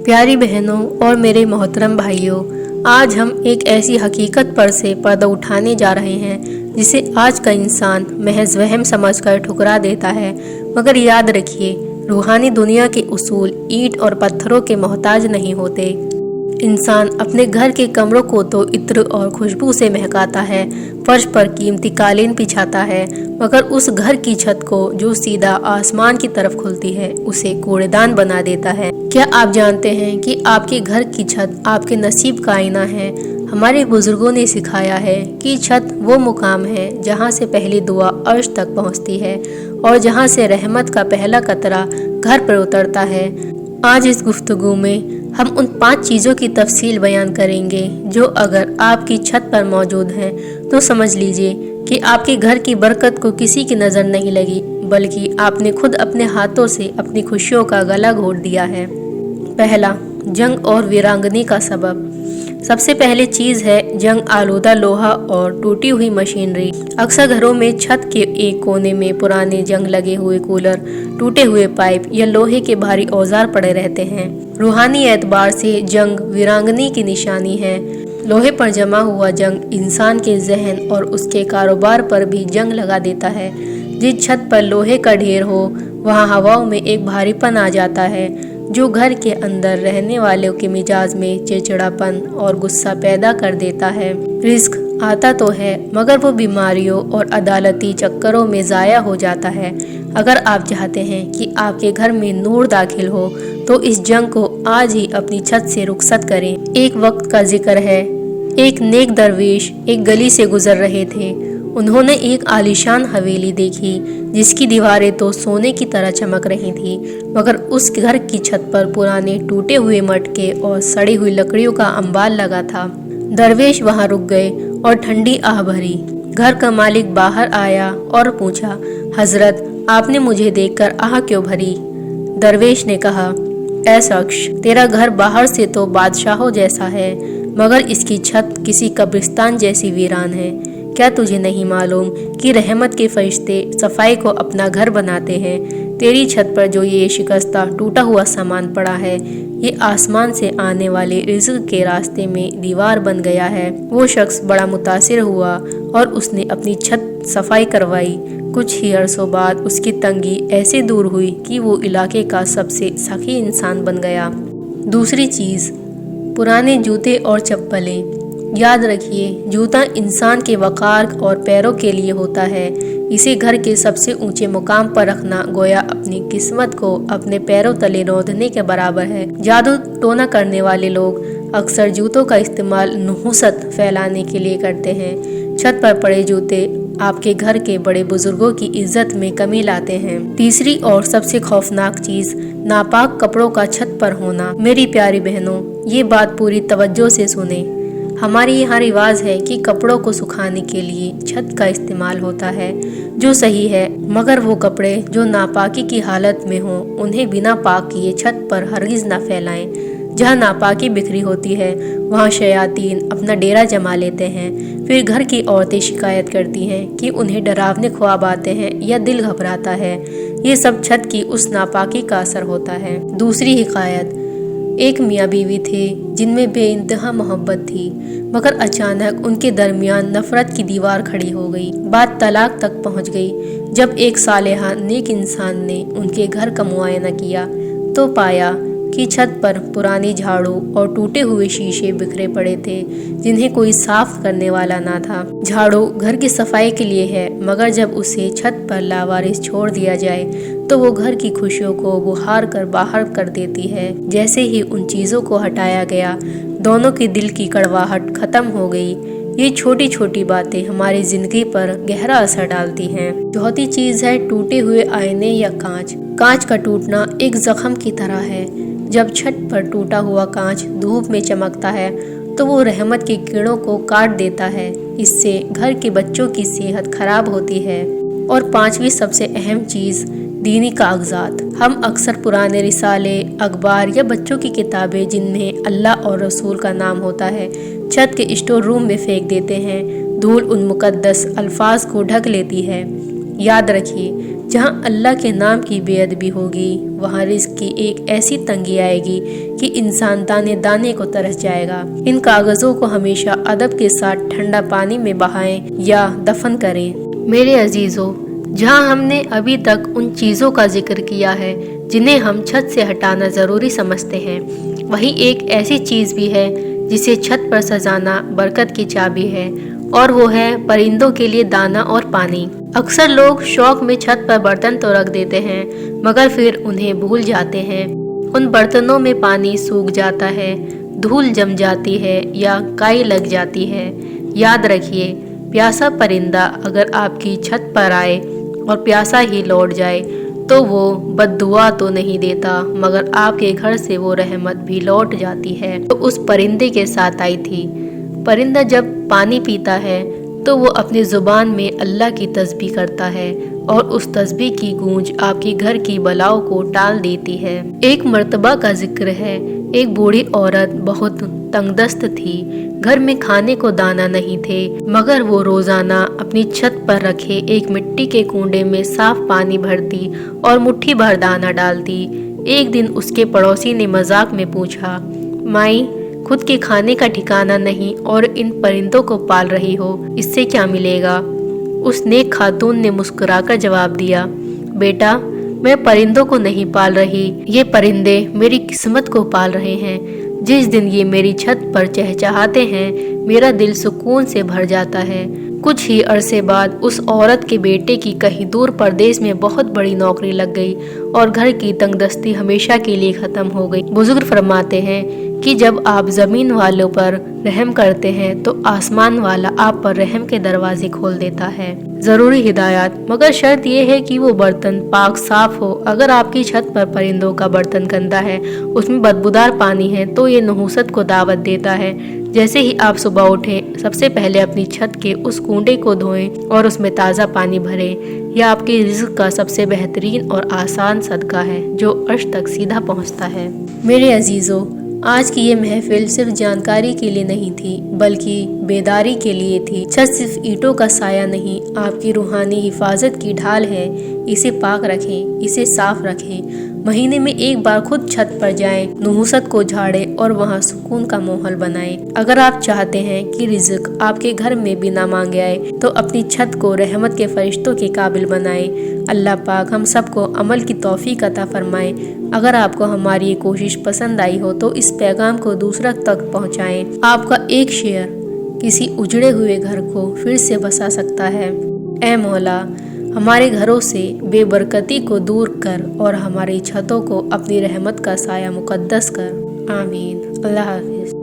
प्यारी बहनों और मेरे मोहतरम भाइयों, आज हम एक ऐसी हकीकत पर से पर्दा उठाने जा रहे हैं जिसे आज का इंसान महज वहम समझकर ठुकरा देता है। मगर याद रखिए, रूहानी दुनिया के उसूल ईंट और पत्थरों के मोहताज नहीं होते। इंसान अपने घर के कमरों को तो इत्र और खुशबू से महकाता है, फर्श पर कीमती कालीन बिछाता है, मगर उस घर की छत को जो सीधा आसमान की तरफ खुलती है उसे कूड़ेदान बना देता है। क्या आप जानते हैं कि आपके घर की छत आपके नसीब का आईना है? हमारे बुजुर्गों ने सिखाया है कि छत वो मुकाम है जहाँ से पहली दुआ अर्श तक पहुँचती है और जहाँ से रहमत का पहला कतरा घर पर उतरता है। आज इस गुफ्तगू में हम उन 5 चीज़ों की तफसील बयान करेंगे जो अगर आपकी छत पर मौजूद हैं तो समझ लीजिए कि आपके घर की बरकत को किसी की नज़र नहीं लगी, बल्कि आपने खुद अपने हाथों से अपनी खुशियों का गला घोट दिया है। पहला, जंग और वीरांगनी का सबब। सबसे पहले चीज़ है जंग आलूदा लोहा और टूटी हुई मशीनरी। अक्सर घरों में छत के एक कोने में पुराने जंग लगे हुए कूलर, टूटे हुए पाइप या लोहे के भारी औजार पड़े रहते हैं। रूहानी एतबार से जंग वीरांगनी की निशानी है। लोहे पर जमा हुआ जंग इंसान के जहन और उसके कारोबार पर भी जंग लगा देता है। जिस छत पर लोहे का ढेर हो वहाँ हवाओं में एक भारीपन आ जाता है जो घर के अंदर रहने वालों के मिजाज में चिड़चिड़ापन और गुस्सा पैदा कर देता है। रिस्क आता तो है मगर वो बीमारियों और अदालती चक्करों में ज़ाया हो जाता है। अगर आप चाहते हैं कि आपके घर में नूर दाखिल हो तो इस जंग को आज ही अपनी छत से रुखसत करें। एक वक्त का जिक्र है, एक नेक दरवेश एक गली से गुजर रहे थे। उन्होंने एक आलीशान हवेली देखी जिसकी दीवारें तो सोने की तरह चमक रही थी, मगर उस घर की छत पर पुराने टूटे हुए मटके और सड़ी हुई लकड़ियों का अंबार लगा था। दरवेश वहां रुक गए और ठंडी आह भरी। घर का मालिक बाहर आया और पूछा, हजरत, आपने मुझे देखकर आह क्यों भरी? दरवेश ने कहा, ऐ शख्स, तेरा घर बाहर से तो बादशाहों जैसा है, मगर इसकी छत किसी कब्रिस्तान जैसी वीरान है। क्या तुझे नहीं मालूम कि रहमत के फरिश्ते सफाई को अपना घर बनाते हैं? तेरी छत पर जो ये शिकस्ता टूटा हुआ सामान पड़ा है, ये आसमान से आने वाले रिज़्क के रास्ते में दीवार बन गया है। वो शख्स बड़ा मुतासिर हुआ और उसने अपनी छत सफाई करवाई। कुछ ही अरसों बाद उसकी तंगी ऐसे दूर हुई कि वो इलाके का सबसे सखी इंसान बन गया। दूसरी चीज़, पुराने जूते और चप्पलें। याद रखिए, जूता इंसान के वकार और पैरों के लिए होता है। इसे घर के सबसे ऊंचे मुकाम पर रखना गोया अपनी किस्मत को अपने पैरों तले रौंदने के बराबर है। जादू टोना करने वाले लोग अक्सर जूतों का इस्तेमाल नुहुसत फैलाने के लिए करते हैं। छत पर पड़े जूते आपके घर के बड़े बुजुर्गों की इज्जत में कमी लाते हैं। तीसरी और सबसे खौफनाक चीज, नापाक कपड़ों का छत पर होना। मेरी प्यारी बहनों, ये बात पूरी तवज्जो से सुने। हमारे यहाँ रिवाज है कि कपड़ों को सुखाने के लिए छत का इस्तेमाल होता है, जो सही है, मगर वो कपड़े जो नापाकी की हालत में हों उन्हें बिना पाक किए छत पर हरगिज ना फैलाएं। जहाँ नापाकी बिखरी होती है वहाँ शयातीन अपना डेरा जमा लेते हैं। फिर घर की औरतें शिकायत करती हैं कि उन्हें डरावने ख्वाब आते हैं या दिल घबराता है। ये सब छत की उस नापाकी का असर होता है। दूसरी हिकायत, एक मियाँ बीवी थे जिनमें बेइंतहा मोहब्बत थी, मगर अचानक उनके दरमियान नफरत की दीवार खड़ी हो गई। बात तलाक तक पहुँच गई। जब एक सालेहा नेक इंसान ने उनके घर का मुआयना किया तो पाया कि छत पर पुरानी झाड़ू और टूटे हुए शीशे बिखरे पड़े थे जिन्हें कोई साफ करने वाला ना था। झाड़ू घर की सफाई के लिए है, मगर जब उसे छत पर लावारिस छोड़ दिया जाए तो वो घर की खुशियों को बुहार कर बाहर कर देती है। जैसे ही उन चीज़ों को हटाया गया, दोनों के दिल की कड़वाहट खत्म हो गई। ये छोटी छोटी बातें हमारी जिंदगी पर गहरा असर डालती हैं। चौथी चीज़ है टूटे हुए आईने या कांच। कांच का टूटना एक जख्म की तरह है। जब छत पर टूटा हुआ कांच धूप में चमकता है तो वो रहमत की किरणों को काट देता है। इससे घर के बच्चों की सेहत खराब होती है। और 5वीं सबसे अहम चीज़, दीनी कागजात। हम अक्सर पुराने रिसाले, अखबार या बच्चों की किताबें जिनमें अल्लाह और रसूल का नाम होता है छत के स्टोर रूम में फेंक देते हैं। धूल उन मुकद्दस अल्फाज को ढक लेती है। याद रखिए, جہاں اللہ کے نام کی بے ادبی ہوگی وہاں رزق کی ایک ایسی تنگی آئے گی کہ انسان دانے دانے کو ترس جائے گا۔ ان کاغذوں کو ہمیشہ ادب کے ساتھ ٹھنڈا پانی میں بہائیں یا دفن کریں۔ میرے عزیزو، جہاں ہم نے ابھی تک ان چیزوں کا ذکر کیا ہے جنہیں ہم چھت سے ہٹانا ضروری سمجھتے ہیں، وہی ایک ایسی چیز بھی ہے جسے چھت پر سجانا برکت کی چابی ہے، اور وہ ہے پرندوں کے لیے دانا اور پانی۔ اکثر لوگ شوق میں چھت پر برتن تو رکھ دیتے ہیں مگر پھر انہیں بھول جاتے ہیں۔ ان برتنوں میں پانی سوکھ جاتا ہے، دھول جم جاتی ہے یا کائی لگ جاتی ہے۔ یاد رکھیے، پیاسا پرندہ اگر آپ کی چھت پر آئے اور پیاسا ہی لوٹ جائے تو وہ بد دعا تو نہیں دیتا مگر آپ کے گھر سے وہ رحمت بھی لوٹ جاتی ہے تو اس پرندے کے ساتھ آئی تھی۔ پرندہ جب پانی پیتا ہے تو وہ اپنی زبان میں اللہ کی تسبیح کرتا ہے اور اس تسبیح کی گونج آپ کی گھر کی بلاؤں کو ٹال دیتی ہے۔ ایک مرتبہ کا ذکر ہے، ایک بوڑھی عورت بہت تنگ دست تھی، گھر میں کھانے کو دانا نہیں تھے مگر وہ روزانہ اپنی چھت پر رکھے ایک مٹی کے کنڈے میں صاف پانی بھرتی اور مٹھی بھر دانا ڈالتی۔ ایک دن اس کے پڑوسی نے مذاق میں پوچھا، مائی، خود کے کھانے کا ٹھکانہ نہیں اور ان پرندوں کو پال رہی ہو، اس سے کیا ملے گا؟ اس نیک خاتون نے مسکرا کر جواب دیا، بیٹا، میں پرندوں کو نہیں پال رہی، یہ پرندے میری قسمت کو پال رہے ہیں۔ جس دن یہ میری چھت پر چہچہاتے ہیں میرا دل سکون سے بھر جاتا ہے۔ کچھ ہی عرصے بعد اس عورت کے بیٹے کی کہیں دور پردیس میں بہت بڑی نوکری لگ گئی اور گھر کی تنگ دستی ہمیشہ کے لیے ختم ہو گئی۔ بزرگ فرماتے ہیں کہ جب آپ زمین والوں پر رحم کرتے ہیں تو آسمان والا آپ پر رحم کے دروازے کھول دیتا ہے۔ ضروری ہدایات، مگر شرط یہ ہے کہ وہ برتن پاک صاف ہو۔ اگر آپ کی چھت پر پرندوں کا برتن گندا ہے، اس میں بدبودار پانی ہے تو یہ نحوست کو دعوت دیتا ہے۔ جیسے ہی آپ صبح اٹھیں، سب سے پہلے اپنی چھت کے اس کنڈے کو دھوئیں اور اس میں تازہ پانی بھریں۔ یہ آپ کے رزق کا سب سے بہترین اور آسان صدقہ ہے جو عرش تک سیدھا پہنچتا ہے۔ میرے عزیزو، آج کی یہ محفل صرف جانکاری کے لیے نہیں تھی بلکہ بیداری کے لیے تھی۔ چھت صرف اینٹوں کا سایہ نہیں، آپ کی روحانی حفاظت کی ڈھال ہے۔ اسے پاک رکھیں، اسے صاف رکھیں۔ مہینے میں ایک بار خود چھت پر جائیں، نحوست کو جھاڑیں اور وہاں سکون کا ماحول بنائیں۔ اگر آپ چاہتے ہیں کہ رزق آپ کے گھر میں بنا مانگے آئے تو اپنی چھت کو رحمت کے فرشتوں کے قابل بنائیں۔ اللہ پاک ہم سب کو عمل کی توفیق عطا فرمائے۔ اگر آپ کو ہماری یہ کوشش پسند آئی ہو تو اس پیغام کو دوسروں تک پہنچائیں۔ آپ کا ایک شیئر کسی اجڑے ہوئے گھر کو پھر سے بسا سکتا ہے۔ اے مولا، ہمارے گھروں سے بے برکتی کو دور کر اور ہماری چھتوں کو اپنی رحمت کا سایہ مقدس کر۔ آمین۔ اللہ حافظ۔